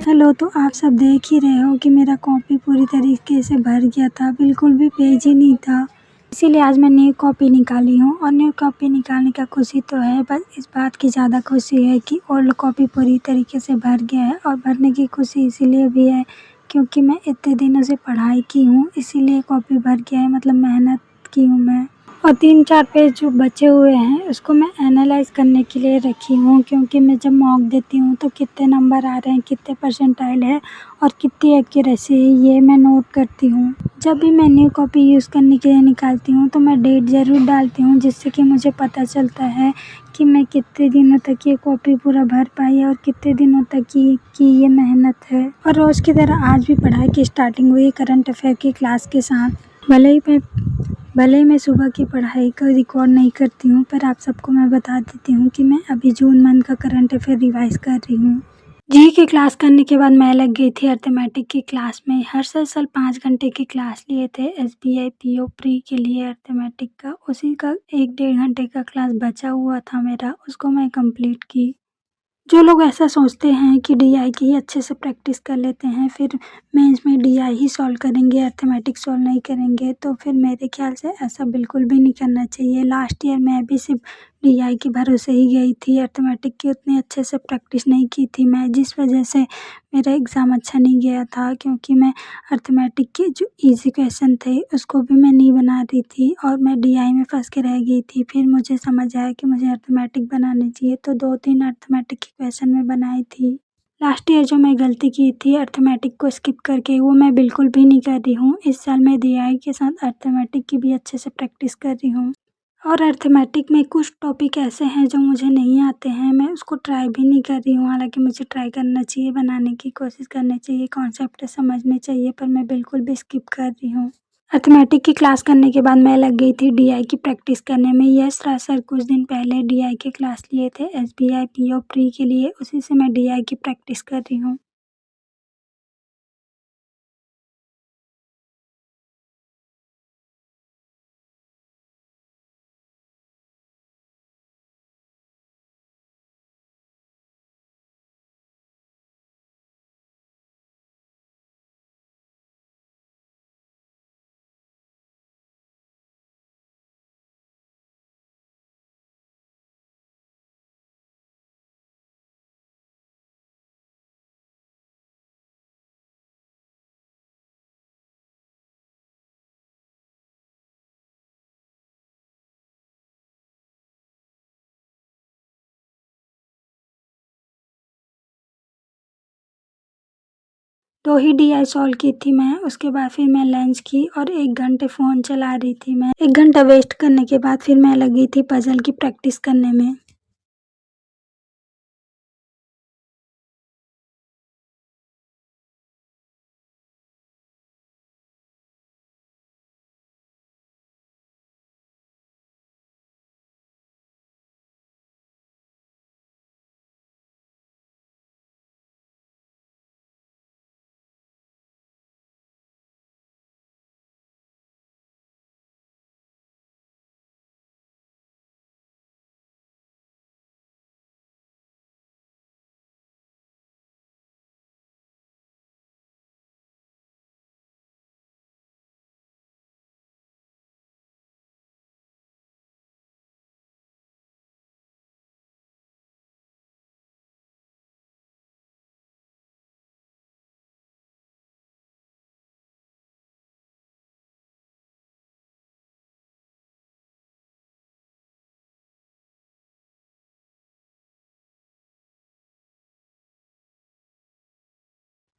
Hello, तो आप सब देख ही रहे हो कि मेरा कॉपी पूरी तरीके से भर गया था, बिल्कुल भी पेज ही नहीं था। इसीलिए आज मैं न्यू कॉपी निकाली हूँ और न्यू कॉपी निकालने का खुशी तो है, बस इस बात की ज़्यादा खुशी है कि ओल्ड कॉपी पूरी तरीके से भर गया है। और भरने की खुशी इसीलिए भी है क्योंकि मैं इतने दिनों से पढ़ाई की हूँ, इसीलिए कॉपी भर गया है, मतलब मेहनत की हूँ मैं। और 3-4 पेज जो बचे हुए हैं उसको मैं एनालाइज़ करने के लिए रखी हूँ, क्योंकि मैं जब मॉक देती हूँ तो कितने नंबर आ रहे हैं, कितने परसेंटाइल है और कितनी एक्यूरेसी है, ये मैं नोट करती हूँ। जब भी मैं न्यू कॉपी यूज़ करने के लिए निकालती हूँ तो मैं डेट ज़रूर डालती हूँ, जिससे कि मुझे पता चलता है कि मैं कितने दिनों तक ये कॉपी पूरा भर पाई और कितने दिनों तक की ये मेहनत है। और रोज़ की तरह आज भी पढ़ाई की स्टार्टिंग हुई करंट अफेयर की क्लास के साथ। भले ही मैं सुबह की पढ़ाई का रिकॉर्ड नहीं करती हूँ, पर आप सबको मैं बता देती हूँ कि मैं अभी जून मंथ का करंट अफेयर रिवाइज़ कर रही हूँ। जी की क्लास करने के बाद मैं लग गई थी अर्थमेटिक की क्लास में। हर साल 5 घंटे की क्लास लिए थे एसबीआई पीओ प्री के लिए अर्थमेटिक का। उसी का 1-1.5 घंटे का क्लास बचा हुआ था मेरा, उसको मैं कंप्लीट की। जो लोग ऐसा सोचते हैं कि डीआई की ही अच्छे से प्रैक्टिस कर लेते हैं, फिर मेंस में डीआई ही सॉल्व करेंगे, अर्थमेटिक सॉल्व नहीं करेंगे, तो फिर मेरे ख्याल से ऐसा बिल्कुल भी नहीं करना चाहिए। लास्ट ईयर मैं भी सिर्फ डीआई के भरोसे ही गई थी, अर्थमेटिक की उतनी अच्छे से प्रैक्टिस नहीं की थी मैं, जिस वजह से मेरा एग्ज़ाम अच्छा नहीं गया था, क्योंकि मैं अर्थमेटिक के जो ईजी क्वेश्चन थे उसको भी मैं नहीं बना रही थी और मैं डीआई में फंस के रह गई थी। फिर मुझे समझ आया कि मुझे अर्थमेटिक बनानी चाहिए, तो 2-3 अर्थमेटिक के क्वेश्चन मैं बनाई थी। लास्ट ईयर जो मैं गलती की थी अर्थमेटिक को स्किप करके, वो मैं बिल्कुल भी नहीं कर रही हूँ। इस साल मैं डीआई के साथ अर्थमेटिक की भी अच्छे से प्रैक्टिस कर रही हूँ। और अर्थमेटिक में कुछ टॉपिक ऐसे हैं जो मुझे नहीं आते हैं, मैं उसको ट्राई भी नहीं कर रही हूँ। हालांकि मुझे ट्राई करना चाहिए, बनाने की कोशिश करनी चाहिए, कॉन्सेप्ट समझने चाहिए, पर मैं बिल्कुल भी स्किप कर रही हूँ। अर्थमेटिक की क्लास करने के बाद मैं लग गई थी डीआई की प्रैक्टिस करने में। यश राज सर कुछ दिन पहले डीआई के क्लास लिए थे एसबीआई पीओ प्री के लिए, उसी से मैं डीआई की प्रैक्टिस कर रही हूँ। तो ही डीआई सॉल्व की थी मैं, उसके बाद फिर मैं लंच की और 1 घंटे फ़ोन चला रही थी मैं। 1 घंटा वेस्ट करने के बाद फिर मैं लगी थी पज़ल की प्रैक्टिस करने में।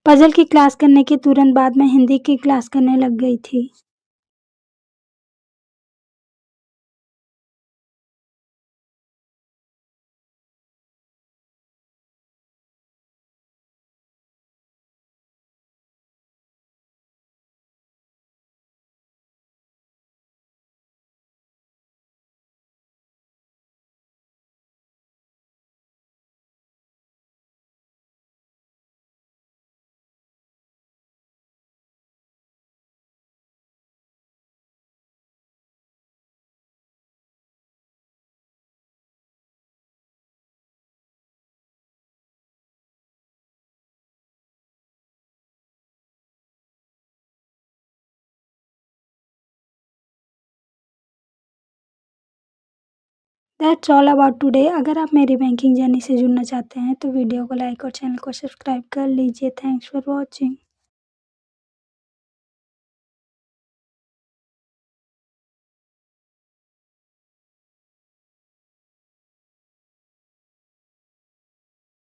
पज़ल की क्लास करने के तुरंत बाद मैं हिंदी की क्लास करने लग गई थी। That's all about today. अगर आप मेरी बैंकिंग जर्नी से जुड़ना चाहते हैं तो वीडियो को लाइक और चैनल को सब्सक्राइब कर लीजिए। Thanks for watching.